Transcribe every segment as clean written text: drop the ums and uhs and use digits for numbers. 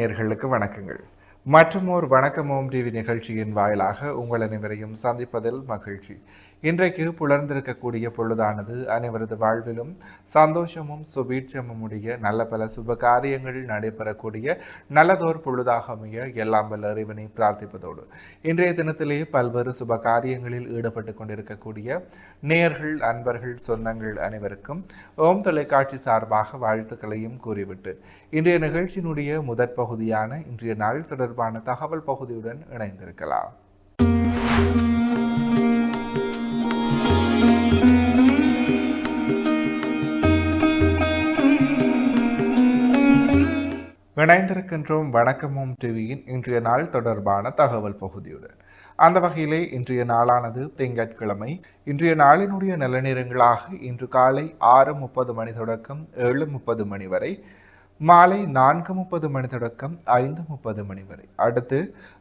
நேயர்களுக்கு வணக்கங்கள். மற்றும் ஒரு வணக்கமோம் டிவி நிகழ்ச்சியின் வாயிலாக உங்கள் அனைவரையும் சந்திப்பதில் மகிழ்ச்சி. இன்றைக்கு புலர்ந்திருக்கக்கூடிய பொழுதானது அனைவரது வாழ்விலும் சந்தோஷமும் சுபீட்சமும் உடைய நல்ல பல சுப காரியங்கள் நடைபெறக்கூடிய நல்லதோர் பொழுதாக அமைய எல்லாம் வல்ல இறைவனை பிரார்த்திப்பதோடு இன்றைய தினத்திலே பல்வேறு சுப காரியங்களில் ஈடுபட்டு கொண்டிருக்கக்கூடிய நேயர்கள், அன்பர்கள், சொந்தங்கள் அனைவருக்கும் ஓம் தொலைக்காட்சி சார்பாக வாழ்த்துக்களையும் கூறிவிட்டு இன்றைய நிகழ்ச்சியினுடைய முதற் பகுதியான இன்றைய நாள் தொடர்பான தகவல் பகுதியுடன் இணைந்திருக்கலாம். இணைந்திருக்கின்றோம் வணக்கமும் டிவியின் இன்றைய நாள் தொடர்பான தகவல் பகுதியுடன். அந்த வகையிலே இன்றைய நாளானது திங்கட்கிழமை. இன்றைய நாளினுடைய நல்ல நேரங்களாக இன்று காலை 6:30 மணி தொடக்கம் 7:30 மணி வரை, மாலை 4:30 மணி தொடக்கம் 5:30 மணி வரை. அடுத்து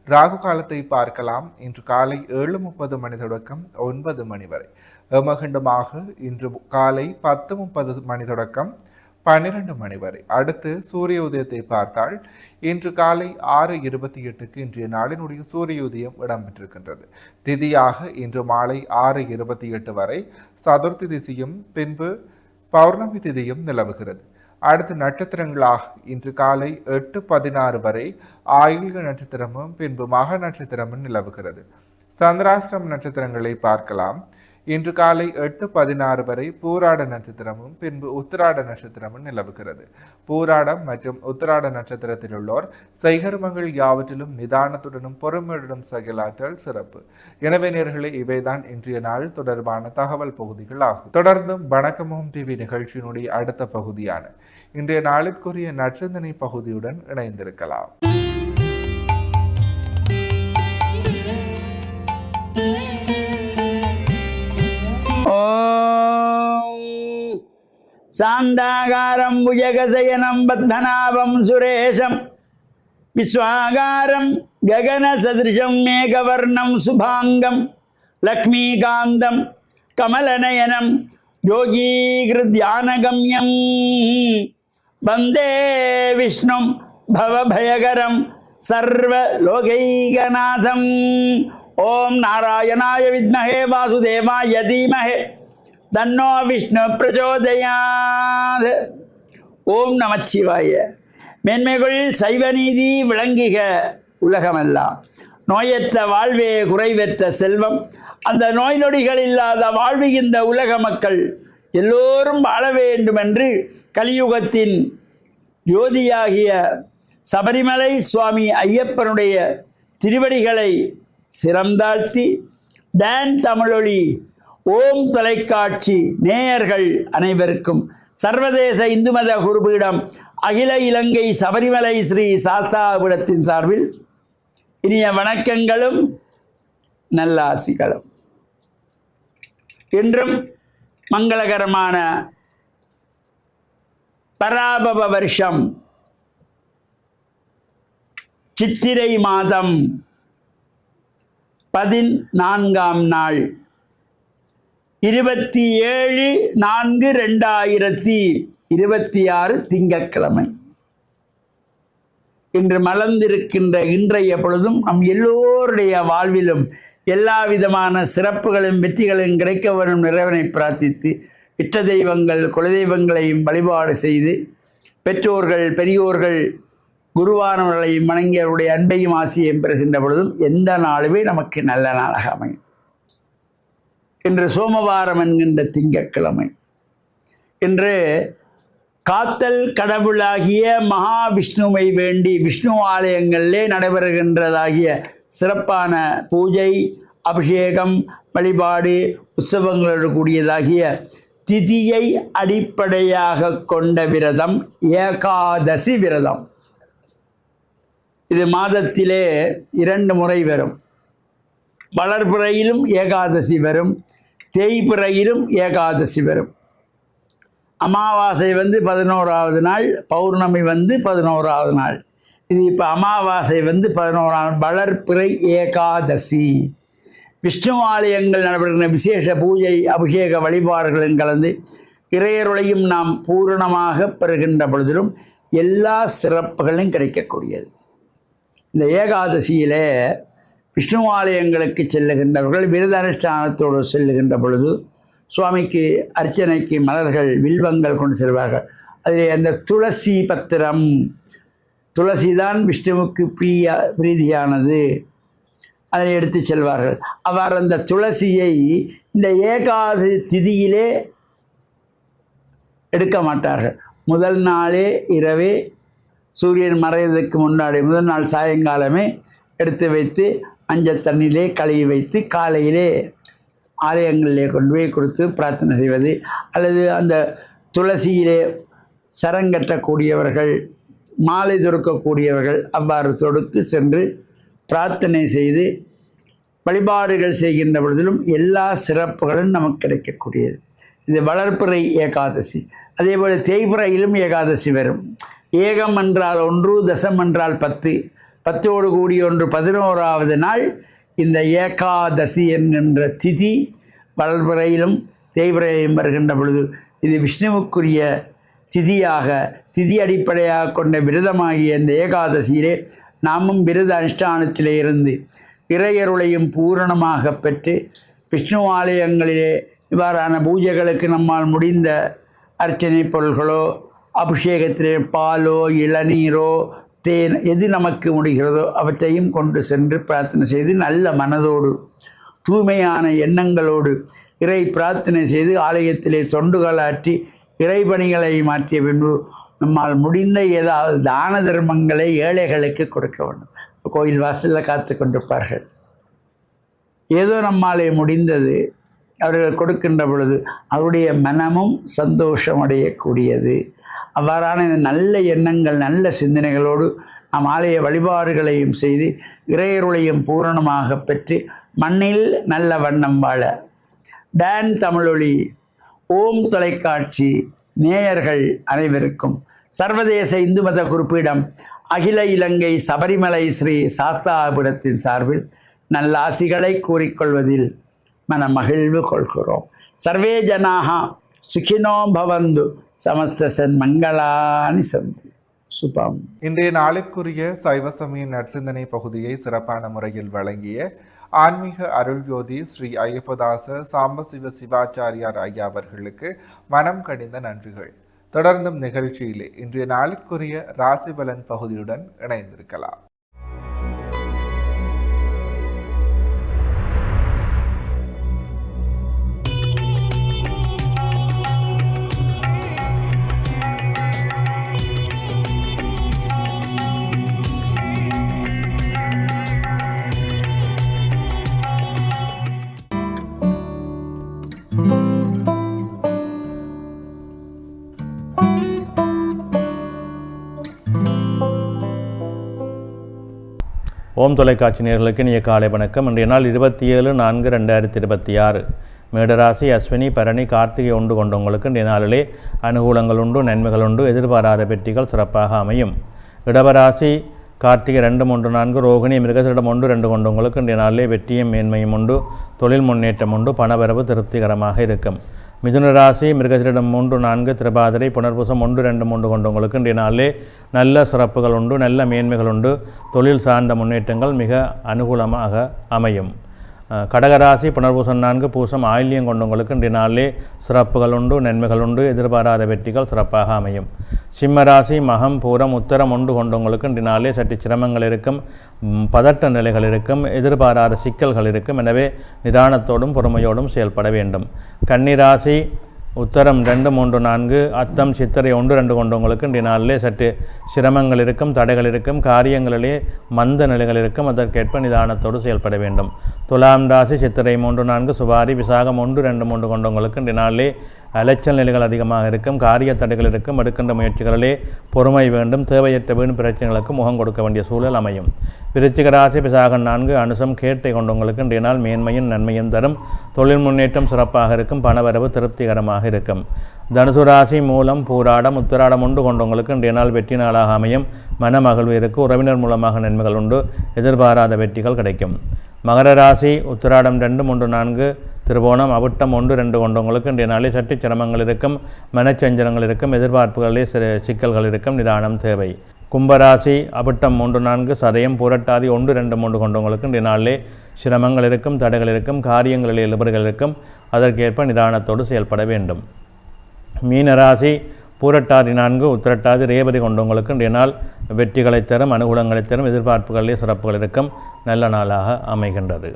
ராகு காலத்தை பார்க்கலாம். இன்று காலை 7:30 மணி தொடக்கம் 9 மணி வரை. எமகண்டமாக இன்று காலை 10:30 மணி தொடக்கம் 12 மணி வரை. அடுத்து சூரிய உதயத்தை பார்த்தால் இன்று காலை 6:28க்கு இன்றைய நாளினுடைய சூரிய உதயம் இடம்பெற்றிருக்கின்றது. திதியாக இன்று மாலை 6:28 வரை சதுர்த்தி திதியும் பின்பு பௌர்ணமி திதியும் நிலவுகிறது. அடுத்து நட்சத்திரங்களாக இன்று காலை 8:16 வரை ஆயுள்க நட்சத்திரமும் பின்பு மக நட்சத்திரமும் நிலவுகிறது. சந்திராஷ்டிரம் நட்சத்திரங்களை பார்க்கலாம். இன்று காலை 8:16 வரை பூராட நட்சத்திரமும் பின்பு உத்திராட நட்சத்திரமும் நிலவுகிறது. பூராடம் மற்றும் உத்திராட நட்சத்திரத்தில் உள்ளோர் செய்கர்மங்கள் யாவற்றிலும் நிதானத்துடனும் பொறுமையுடனும் செயலாற்றல் சிறப்பு. எனவே நேயர்களே, இவைதான் இன்றைய நாள் தொடர்பான தகவல் பகுதிகள் ஆகும். தொடர்ந்தும் வணக்கமும் டிவி நிகழ்ச்சியினுடைய அடுத்த பகுதியான இன்றைய நாளிற்குரிய நற்சிந்தனை பகுதியுடன் இணைந்திருக்கலாம். சாந்தாகாரம் புஜகசயனம் பத்மநாபம் சுரேஷம் விஸ்வாகாரம் ககன சதிருஷம் மேகவர்ணம் சுபாங்கம் லக்ஷ்மீகாந்தம் கமலநயனம் யோகீகிருத்யானகம்யம் வந்தே விஷ்ணும் பவபயகரம் சர்வலோகைகநாதம். ஓம் நாராயணாய வித்மஹே வாசுதேவாய தீமஹே தன்னோ விஷ்ணு பிரச்சோதயாத். ஓம் நமச்சிவாய. மேன்மைகள் சைவநீதி விளங்குக உலகமெல்லாம். நோயற்ற வாழ்வே குறைவற்ற செல்வம். அந்த நோய் நொடிகள் இல்லாத வாழ்வு இந்த உலக மக்கள் எல்லோரும் வாழ வேண்டும் என்று கலியுகத்தின் ஜோதியாகிய சபரிமலை சுவாமி ஐயப்பனுடைய திருவடிகளை சிறந்தாழ்த்தி டான் தமிழொலி ஓம் தொலைக்காட்சி நேயர்கள் அனைவருக்கும் சர்வதேச இந்து மத குருபீடம் அகில இலங்கை சபரிமலை ஸ்ரீ சாஸ்தாபீடத்தின் சார்பில் இனிய வணக்கங்களும் நல்லாசிகளும். இன்றும் மங்களகரமான பராபவ வருஷம் சித்திரை மாதம் 14ஆம் நாள் 27/4/2026 திங்கட்கிழமை. இன்று மலர்ந்திருக்கின்ற இன்றைய பொழுதும் நம் எல்லோருடைய வாழ்விலும் எல்லா விதமான சிறப்புகளும் வெற்றிகளும் கிடைக்க வரும் இறைவனை பிரார்த்தித்து இஷ்ட தெய்வங்கள் குலதெய்வங்களையும் வழிபாடு செய்து பெற்றோர்கள் பெரியோர்கள் குருவானவர்களையும் வணங்கியவருடைய அன்பையும் ஆசியையும் பெறுகின்ற பொழுதும் எந்த நாளுமே நமக்கு நல்ல நாளாக அமையும். இன்று சோமவாரம் என்கின்ற திங்கட்கிழமை. இன்று காத்தல் கடவுளாகிய மகாவிஷ்ணுவை வேண்டி விஷ்ணு ஆலயங்களிலே நடைபெறுகின்றதாகிய சிறப்பான பூஜை, அபிஷேகம், வழிபாடு, உற்சவங்களோடு கூடியதாகிய திதியை அடிப்படையாக கொண்ட விரதம் ஏகாதசி விரதம். இது மாதத்திலே 2 முறை வரும். வளர்பிறையிலும் ஏகாதசி வரும், தேய்பிறையிலும் ஏகாதசி வரும். அமாவாசை 11வது நாள், பௌர்ணமி 11வது நாள். இது இப்போ அமாவாசை 11ஆம் நாள், வளர்பிறை ஏகாதசி. விஷ்ணு ஆலயங்கள் நடைபெறுகிற விசேஷ பூஜை, அபிஷேக வழிபாடுகளும் கலந்து இறையருளையும் நாம் பூரணமாக பெறுகின்ற பொழுதிலும் எல்லா சிறப்புகளும் கிடைக்கக்கூடியது. இந்த ஏகாதசியிலே விஷ்ணு ஆலயங்களுக்கு செல்லுகின்றவர்கள் விரத அனுஷ்டானத்தோடு செல்லுகின்ற பொழுது சுவாமிக்கு அர்ச்சனைக்கு மலர்கள் வில்வங்கள் கொண்டு செல்வார்கள். அதில் அந்த துளசி பத்திரம், துளசி தான் விஷ்ணுவுக்கு பிரீதியானது, அதை எடுத்து செல்வார்கள். அவர் அந்த துளசியை இந்த ஏகாதசி திதியிலே எடுக்க மாட்டார்கள். முதல் நாளே இரவே சூரியன் மறைவதற்கு முன்னாடி முதல் நாள் சாயங்காலமே எடுத்து வைத்து மஞ்சள் தண்ணியிலே கழுவி வைத்து காலையிலே ஆலயங்களிலே கொண்டு போய் கொடுத்து பிரார்த்தனை செய்வது, அல்லது அந்த துளசியிலே சரங்கட்டக்கூடியவர்கள், மாலை தொடுக்கக்கூடியவர்கள் அவ்வாறு தொடுத்து சென்று பிரார்த்தனை செய்து வழிபாடுகள் செய்கின்ற பொழுதிலும் எல்லா சிறப்புகளும் நமக்கு கிடைக்கக்கூடியது. இது வளர்ப்பிறை ஏகாதசி. அதேபோல் தேய்பிறையிலும் ஏகாதசி வரும். ஏகம் என்றால் 1, தசம் என்றால் 10, 10ஓடு கூடி 1 11வது நாள் இந்த ஏகாதசி என்கின்ற திதி வளர்பிறையிலும் தேய்பிறையிலும் வருகின்ற பொழுது இது விஷ்ணுவுக்குரிய திதியாக, திதி அடிப்படையாக கொண்ட விரதமாகிய இந்த ஏகாதசியிலே நாமும் விரத அனுஷ்டானத்திலே இருந்து இறையருளையும் பூரணமாக பெற்று விஷ்ணு ஆலயங்களிலே இவ்வாறான பூஜைகளுக்கு நம்மால் முடிந்த அர்ச்சனை பொருள்களோ, அபிஷேகத்திலே பாலோ இளநீரோ தேன் எது நமக்கு முடிகிறதோ அவற்றையும் கொண்டு சென்று பிரார்த்தனை செய்து நல்ல மனதோடு தூய்மையான எண்ணங்களோடு இறை பிரார்த்தனை செய்து ஆலயத்திலே தொண்டுகளாற்றி இறைபணிகளை மாற்றிய பின்பு நம்மால் முடிந்த ஏதாவது தான தர்மங்களை ஏழைகளுக்கு கொடுக்க வேண்டும். கோயில் வாசலில் காத்து கொண்டிருப்பார்கள். ஏதோ நம்மாலே முடிந்தது அவர்கள் கொடுக்கின்ற பொழுது அவருடைய மனமும் சந்தோஷம் அடையக்கூடியது. அவ்வாறான நல்ல எண்ணங்கள், நல்ல சிந்தனைகளோடு நாம் ஆலய வழிபாடுகளையும் செய்து இறையருளையும் பூரணமாக பெற்று மண்ணில் நல்ல வண்ணம் வாழ டான் தமிழொலி ஓம் தொலைக்காட்சி நேயர்கள் அனைவருக்கும் சர்வதேச இந்து மத குறிப்பிடம் அகில இலங்கை சபரிமலை ஸ்ரீ சாஸ்தாபீடத்தின் சார்பில் நல்ல ஆசிகளை கூறிக்கொள்வதில் மன மகிழ்வு கொள்கிறோம். சர்வே ஜனாக சுகினோ பவந்து சமஸ்த சன்மங்களானி சந்து. சுபம். இன்றைய நாளுக்குரிய சைவ சமய நற்சிந்தனை பகுதியை சிறப்பான முறையில் வழங்கிய ஆன்மீக அருள்ஜோதி ஸ்ரீ ஐயப்பதாச சாம்பசிவ சிவாச்சாரியார் ஐயா அவர்களுக்கு மனம் கனிந்த நன்றிகள். தொடர்ந்தும் நிகழ்ச்சியிலே இன்றைய நாளுக்குரிய ராசி பலன் பகுதியுடன் இணைந்திருக்கலாம். ஓம் தொலைக்காட்சி நேயர்களுக்கு இனிய காலை வணக்கம். இன்றைய நாள் 27/4/2026 மேடராசி அஸ்வினி பரணி கார்த்திகை ஒன்று கொண்டவங்களுக்கு இன்றைய நாளிலே அனுகூலங்கள் உண்டு, நன்மைகள் உண்டு, எதிர்பாராத வெற்றிகள் சிறப்பாக அமையும். இடவராசி கார்த்திகை 2, 3, 4 ரோகிணி மிருகசிடம் 1, 2 கொண்டவங்களுக்கு இன்றைய நாளிலே வெற்றியும் மேன்மையும் உண்டு, தொழில் முன்னேற்றம் உண்டு, பணவரவு திருப்திகரமாக இருக்கும். மிதுன ராசி மிருகசிடம் 3, 4 திருபாதிரை புனர்பூசம் 1, 2, 3 கொண்டவங்களுக்கு இன்றைய நாளிலே நல்ல சிறப்புகள் உண்டு, நல்ல மேன்மைகள் உண்டு, தொழில் சார்ந்த முன்னேற்றங்கள் மிக அனுகூலமாக அமையும். கடகராசி புனர்பூசம் 4 பூசம் ஆயில்யம் கொண்டவங்களுக்கு இன்றைய நாளிலே சிறப்புகள் உண்டு, நன்மைகள் உண்டு, எதிர்பாராத வெற்றிகள் சிறப்பாக அமையும். சிம்மராசி மகம் பூரம் உத்தரம் 1 கொண்டவங்களுக்கு இன்றைய நாளிலே சற்று சிரமங்கள் இருக்கும், பதட்ட நிலைகள் இருக்கும், எதிர்பாராத சிக்கல்கள் இருக்கும். எனவே நிதானத்தோடும் பொறுமையோடும் செயல்பட வேண்டும். கன்னிராசி உத்தரம் 2, 3, 4 அத்தம் சித்திரை 1, 2 கொண்டவங்களுக்கு இன்றைய நாளிலே சற்று சிரமங்கள் இருக்கும், தடைகள் இருக்கும், காரியங்களிலே மந்த நிலைகள் இருக்கும். அதற்கேற்ப நிதானத்தோடு செயல்பட வேண்டும். துலாம் ராசி சித்திரை 3, 4 சுவாரி விசாகம் 1, 2, 3 கொண்டவங்களுக்கு இன்றைய நாளிலே அலைச்சல் நிலைகள் அதிகமாக இருக்கும், காரிய தடைகள் இருக்கும். எடுக்கின்ற முயற்சிகளிலே பொறுமை வேண்டும். தேவையற்ற வீண் பிரச்சனைகளுக்கு முகம் கொடுக்க வேண்டிய சூழல் அமையும். விருச்சிக ராசி விசாகம் 4 அனுசம் கேட்டை கொண்டவங்களுக்கு இன்றைய நாள் மேன்மையும் நன்மையும் தரும், தொழில் முன்னேற்றம் சிறப்பாக இருக்கும், பணவரவு திருப்திகரமாக இருக்கும். தனுசு ராசி மூலம் பூராடம் உத்திராடம் 1 கொண்டவங்களுக்கு இன்றைய நாள் வெற்றி நாளாக அமையும், மன மகிழ்வு இருக்கும், உறவினர் மூலமாக நன்மைகள் உண்டு, எதிர்பாராத வெற்றிகள் கிடைக்கும். மகர ராசி உத்திராடம் 2, 3, 4 திருவோணம் அவிட்டம் 1-2 கொண்டவங்களுக்கு இன்றைய நாளில் சற்று சிரமங்கள் இருக்கும், மனச்சஞ்சலங்கள் இருக்கும், எதிர்பார்ப்புகளில் சிக்கல்கள் இருக்கும், நிதானம் தேவை. கும்பராசி அவிட்டம் 3-4, சதயம் பூரட்டாதி 1-2-3 கொண்டவங்களுக்கு இன்றைய நாளிலே சிரமங்கள் இருக்கும், தடைகள் இருக்கும், காரியங்களில் இழுபறிகள் இருக்கும். அதற்கேற்ப நிதானத்தோடு செயல்பட வேண்டும். மீனராசி பூரட்டாதி 4, உத்திரட்டாதி ரேவதி கொண்டவங்களுக்கு இன்றைய நாள் வெற்றிகளை தரும், அனுகூலங்களை தரும், எதிர்பார்ப்புகளிலே சிறப்புகள் இருக்கும், நல்ல நாளாக அமைகின்றது.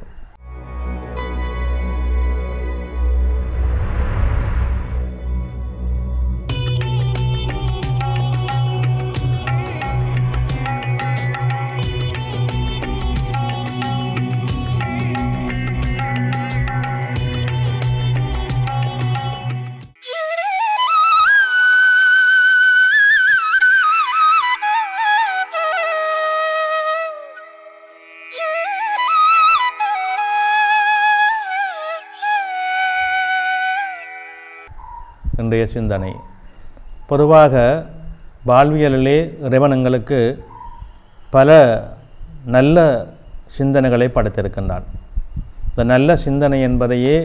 இன்றைய சிந்தனை. பொதுவாக வாழ்வியலிலே இறைவனங்களுக்கு பல நல்ல சிந்தனைகளை படைத்திருக்கின்றான். இந்த நல்ல சிந்தனை என்பதையே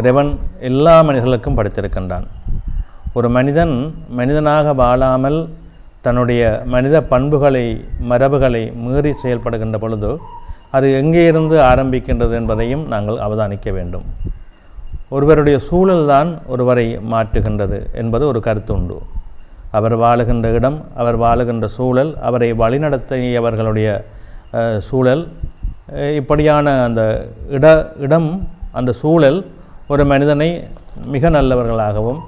இறைவன் எல்லா மனிதர்களுக்கும் படைத்திருக்கின்றான். ஒரு மனிதன் மனிதனாக வாழாமல் தன்னுடைய மனித பண்புகளை மரபுகளை மீறி செயல்படுகின்ற பொழுது அது எங்கே இருந்து ஆரம்பிக்கின்றது என்பதையும் நாங்கள் அவதானிக்க வேண்டும். ஒருவருடைய சூழல்தான் ஒருவரை மாற்றுகின்றது என்பது ஒரு கருத்து உண்டு. அவர் வாழுகின்ற இடம், அவர் வாழுகின்ற சூழல், அவரை வழிநடத்தியவர்களுடைய சூழல், இப்படியான அந்த இடம் அந்த சூழல் ஒரு மனிதனை மிக நல்லவர்களாகவும்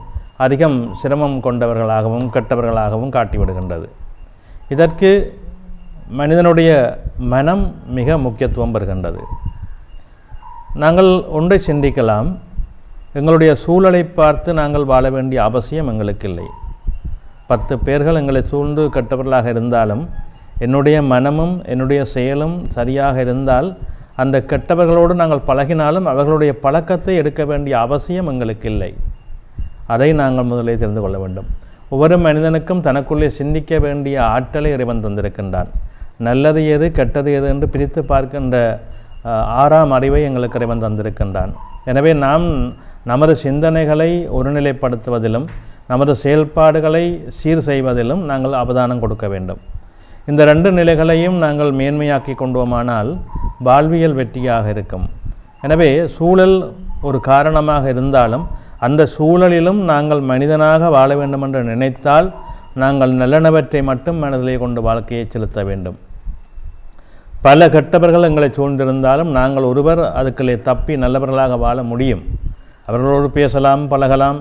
அதிகம் சிரமம் கொண்டவர்களாகவும் கெட்டவர்களாகவும் காட்டிவிடுகின்றது. இதற்கு மனிதனுடைய மனம் மிக முக்கியத்துவம் பெறுகின்றது. நாங்கள் ஒன்றை சிந்திக்கலாம், எங்களுடைய சூழலை பார்த்து நாங்கள் வாழ வேண்டிய அவசியம் எங்களுக்கு இல்லை. 10 பேர்கள் எங்களை சூழ்ந்து கெட்டவர்களாக இருந்தாலும் என்னுடைய மனமும் என்னுடைய செயலும் சரியாக இருந்தால் அந்த கெட்டவர்களோடு நாங்கள் பழகினாலும் அவர்களுடைய பழக்கத்தை எடுக்க வேண்டிய அவசியம் எங்களுக்கு இல்லை. அதை நாங்கள் முதலில் தெரிந்து கொள்ள வேண்டும். ஒவ்வொரு மனிதனுக்கும் தனக்குள்ளே சிந்திக்க வேண்டிய ஆற்றலை இறைவன் தந்திருக்கின்றான். நல்லது எது கெட்டது எது என்று பிரித்து பார்க்கின்ற 6ஆம் அறிவை எங்களுக்கு இறைவன் தந்திருக்கின்றான். எனவே நாம் நமது சிந்தனைகளை ஒருநிலைப்படுத்துவதிலும் நமது செயல்பாடுகளை சீர் செய்வதிலும் நாங்கள் அவதானம் கொடுக்க வேண்டும். இந்த 2 நிலைகளையும் நாங்கள் மேன்மையாக்கி கொண்டோமானால் வாழ்வியல் வெற்றியாக இருக்கும். எனவே சூழல் ஒரு காரணமாக இருந்தாலும் அந்த சூழலிலும் நாங்கள் மனிதனாக வாழ வேண்டும் என்று நினைத்தால் நாங்கள் நல்லனவற்றை மட்டும் மனதிலே கொண்டு வாழ்க்கையை செலுத்த வேண்டும். பல கெட்டவர்கள் எங்களை சூழ்ந்திருந்தாலும் நாங்கள் ஒருவர் அதுக்களை தப்பி நல்லவர்களாக வாழ முடியும். அவர்களோடு பேசலாம், பழகலாம்,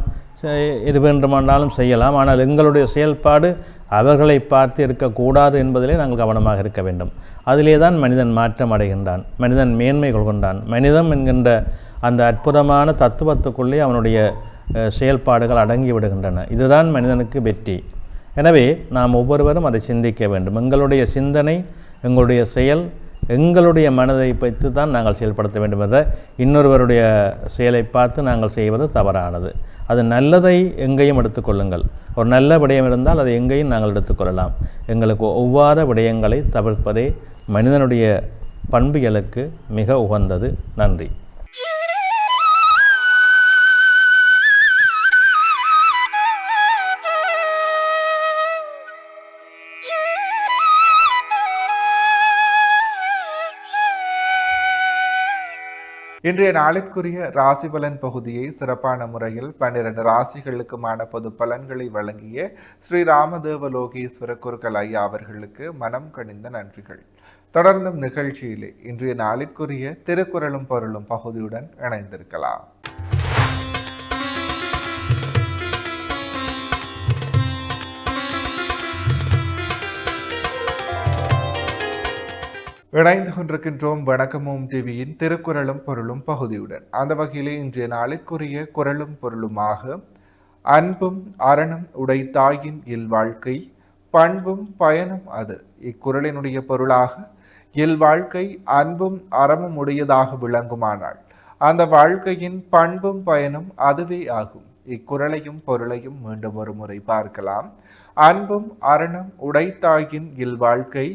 எது வேண்டுமானாலும் செய்யலாம். ஆனால் எங்களுடைய செயல்பாடு அவர்களை பார்த்து இருக்கக்கூடாது என்பதிலே நாங்கள் கவனமாக இருக்க வேண்டும். அதிலே தான் மனிதன் மாற்றம் அடைகின்றான், மனிதன் மேன்மை கொள்கின்றான். மனிதம் என்கின்ற அந்த அற்புதமான தத்துவத்துக்குள்ளே அவனுடைய செயல்பாடுகள் அடங்கி விடுகின்றன. இதுதான் மனிதனுக்கு வெற்றி. எனவே நாம் ஒவ்வொருவரும் அதை சிந்திக்க வேண்டும். எங்களுடைய சிந்தனை, எங்களுடைய செயல், எங்களுடைய மனதை வைத்து தான் நாங்கள் செயல்படுத்த வேண்டும் என்ற இன்னொருவருடைய செயலை பார்த்து நாங்கள் செய்வது தவறானது. அது நல்லதை எங்கேயும் எடுத்துக்கொள்ளுங்கள். ஒரு நல்ல விடயம் இருந்தால் அதை எங்கேயும் நாங்கள் எடுத்துக்கொள்ளலாம். எங்களுக்கு ஒவ்வாத விடயங்களை தவிர்ப்பதே மனிதனுடைய பண்பியலுக்கு மிக உகந்தது. நன்றி. இன்றைய நாளிற்குரிய ராசி பலன் பகுதியை சிறப்பான முறையில் 12 ராசிகளுக்குமான பொது பலன்களை வழங்கிய ஸ்ரீ ராமதேவலோகீஸ்வர குருக்கள் ஐயா அவர்களுக்கு மனம் கனிந்த நன்றிகள். தொடர்ந்தும் நிகழ்ச்சியிலே இன்றைய நாளிற்குரிய திருக்குறளும் பொருளும் பகுதியுடன் இணைந்திருக்கலாம். இணைந்து கொண்டிருக்கின்றோம் வணக்கமும் டிவியின் திருக்குறளும் பொருளும் பகுதியுடன். அந்த வகையிலே இன்றைய நாளிற்குரிய குறளும் பொருளுமாக அன்பும் அறனும் உடைத்தாயின் இல்வாழ்க்கை பண்பும் பயனும் அது. இக்குறளினுடைய பொருளாக இல்வாழ்க்கை அன்பும் அறமும் உடையதாக விளங்குமானால் அந்த வாழ்க்கையின் பண்பும் பயனும் அதுவே ஆகும். இக்குறளையும் பொருளையும் மீண்டும் ஒரு முறை பார்க்கலாம். அன்பும் அறனும் உடைத்தாயின் இல்வாழ்க்கை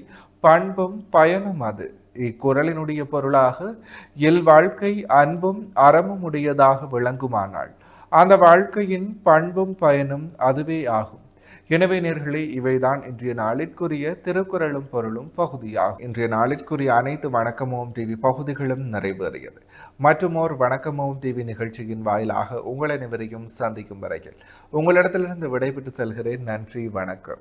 பண்பும் பயனும் அது. இக்குறளினுடைய பொருளாக எல் வாழ்க்கை அன்பும் அறமும் உடையதாக விளங்குமானால் அந்த வாழ்க்கையின் பண்பும் பயனும் அதுவே ஆகும். எனவே நேர்களே, இவைதான் இன்றைய நாளிற்குரிய திருக்குறளும் பொருளும் பகுதியாகும். இன்றைய நாளிற்குரிய அனைத்து வணக்கமோம் டிவி பகுதிகளும் நிறைவேறியது. மற்றும் ஓர் வணக்கமோம் டிவி நிகழ்ச்சியின் வாயிலாக உங்கள் அனைவரையும் சந்திக்கும் வரையில் உங்களிடத்திலிருந்து விடைபெற்று செல்கிறேன். நன்றி, வணக்கம்.